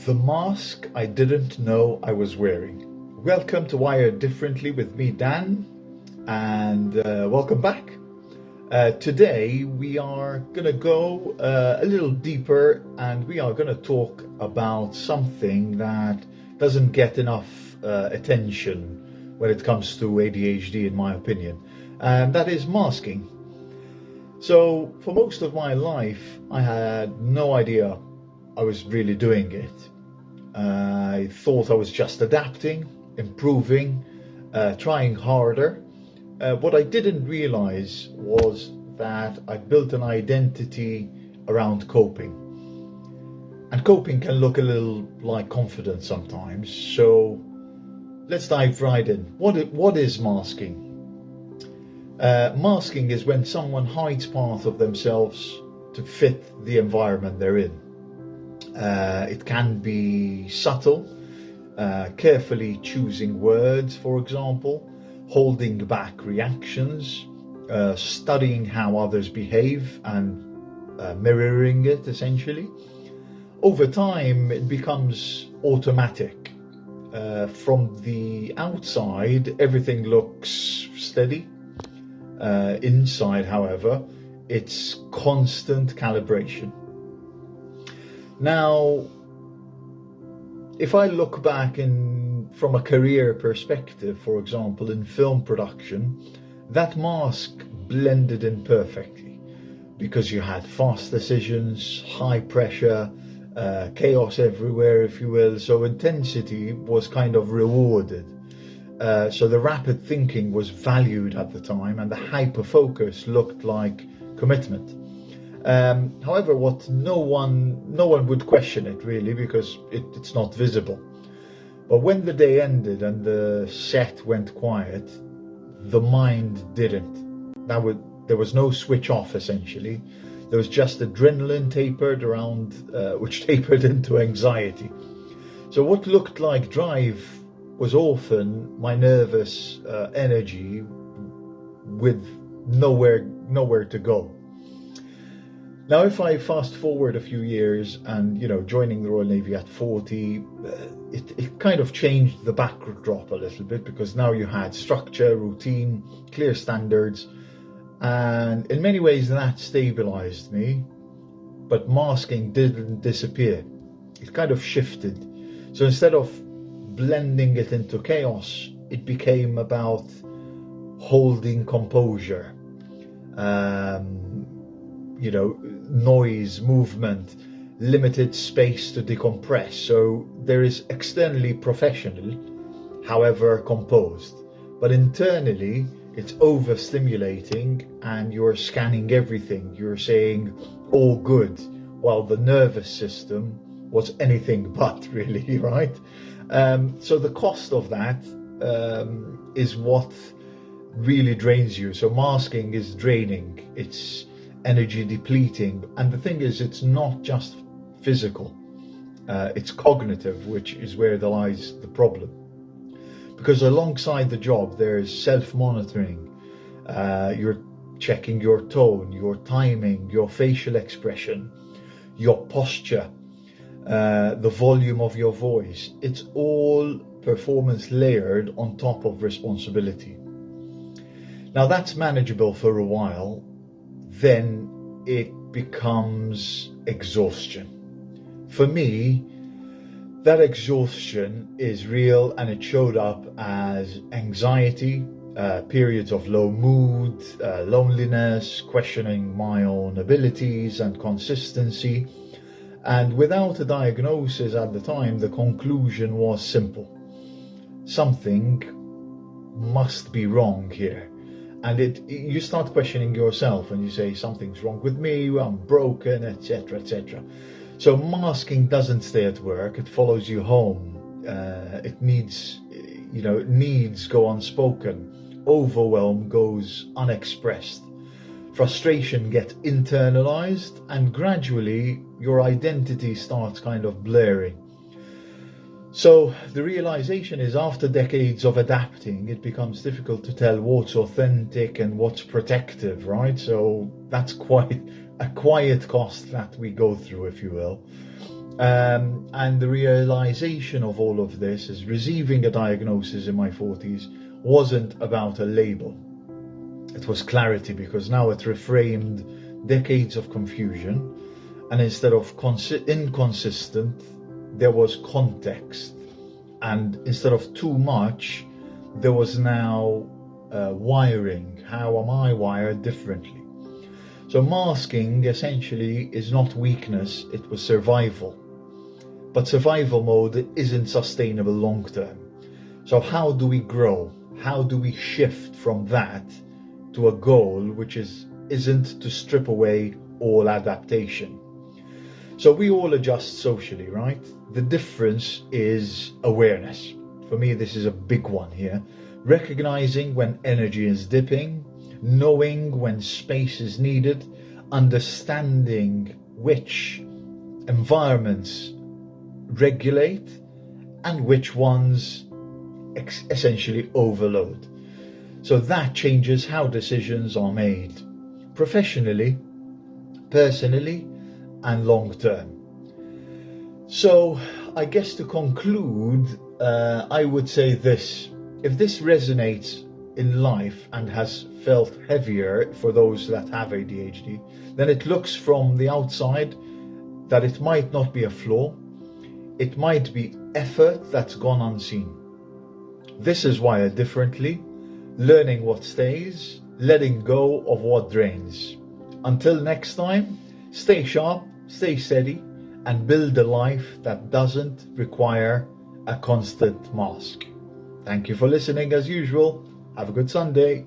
The mask I didn't know I was wearing. Welcome to Wired Differently with me, Dan, and welcome back. Today we are going to go a little deeper, and we are going to talk about something that doesn't get enough attention when it comes to ADHD, in my opinion, and that is masking. So for most of my life I had no idea I was really doing it. I thought I was just adapting, improving, trying harder. What I didn't realize was that I built an identity around coping. And coping can look a little like confidence sometimes. So let's dive right in. What is masking? Masking is when someone hides part of themselves to fit the environment they're in. It can be subtle, carefully choosing words, for example, holding back reactions, studying how others behave and mirroring it, essentially. Over time, it becomes automatic. From the outside, everything looks steady. Inside, however, it's constant calibration. Now, if I look back from a career perspective, for example, in film production, that mask blended in perfectly because you had fast decisions, high pressure, chaos everywhere, if you will. So intensity was kind of rewarded. So the rapid thinking was valued at the time, and the hyper focus looked like commitment. However, what no one would question it really, because it's not visible. But when the day ended and the set went quiet, the mind didn't. There was no switch off, essentially. There was just adrenaline tapered around, which tapered into anxiety. So what looked like drive was often my nervous energy with nowhere to go. Now, if I fast forward a few years and, joining the Royal Navy at 40, it kind of changed the backdrop a little bit, because now you had structure, routine, clear standards, and in many ways that stabilized me, but masking didn't disappear. It kind of shifted. So instead of blending it into chaos, it became about holding composure. Noise, movement, limited space to decompress. So there is externally professional, however composed, but internally it's overstimulating, and you're scanning everything. You're saying all good, while the nervous system was anything but, really, right? So the cost of that is what really drains you. So masking is draining. It's energy depleting, and the thing is, it's not just physical, it's cognitive, which is where lies the problem, because alongside the job there's self-monitoring. You're checking your tone, your timing, your facial expression, your posture, the volume of your voice. It's all performance layered on top of responsibility. Now that's manageable for a while, then it becomes exhaustion. For me, that exhaustion is real, and it showed up as anxiety, periods of low mood, loneliness, questioning my own abilities and consistency. And without a diagnosis at the time, the conclusion was simple: something must be wrong here. And you start questioning yourself, and you say, something's wrong with me, I'm broken, etc., etc. So masking doesn't stay at work, it follows you home. It needs go unspoken. Overwhelm goes unexpressed. Frustration gets internalized, and gradually your identity starts kind of blurring. So the realization is, after decades of adapting, it becomes difficult to tell what's authentic and what's protective, right? So that's quite a quiet cost that we go through, if you will. And the realization of all of this is receiving a diagnosis in my 40s wasn't about a label. It was clarity, because now it reframed decades of confusion, and instead of inconsistent, there was context, and instead of too much, there was now wiring. How am I wired differently? So masking essentially is not weakness, it was survival. But survival mode isn't sustainable long term. So how do we grow? How do we shift from that to a goal which isn't to strip away all adaptation? So we all adjust socially, right? The difference is awareness. For me, this is a big one here. Recognizing when energy is dipping, knowing when space is needed, understanding which environments regulate and which ones essentially overload. So that changes how decisions are made, professionally, personally, and long term. So I guess to conclude, I would say this: if this resonates in life and has felt heavier for those that have ADHD, then it looks from the outside that it might not be a flaw, it might be effort that's gone unseen. This is wired differently, learning what stays, letting go of what drains. Until next time, stay sharp, stay steady, and build a life that doesn't require a constant mask. Thank you for listening as usual. Have a good Sunday.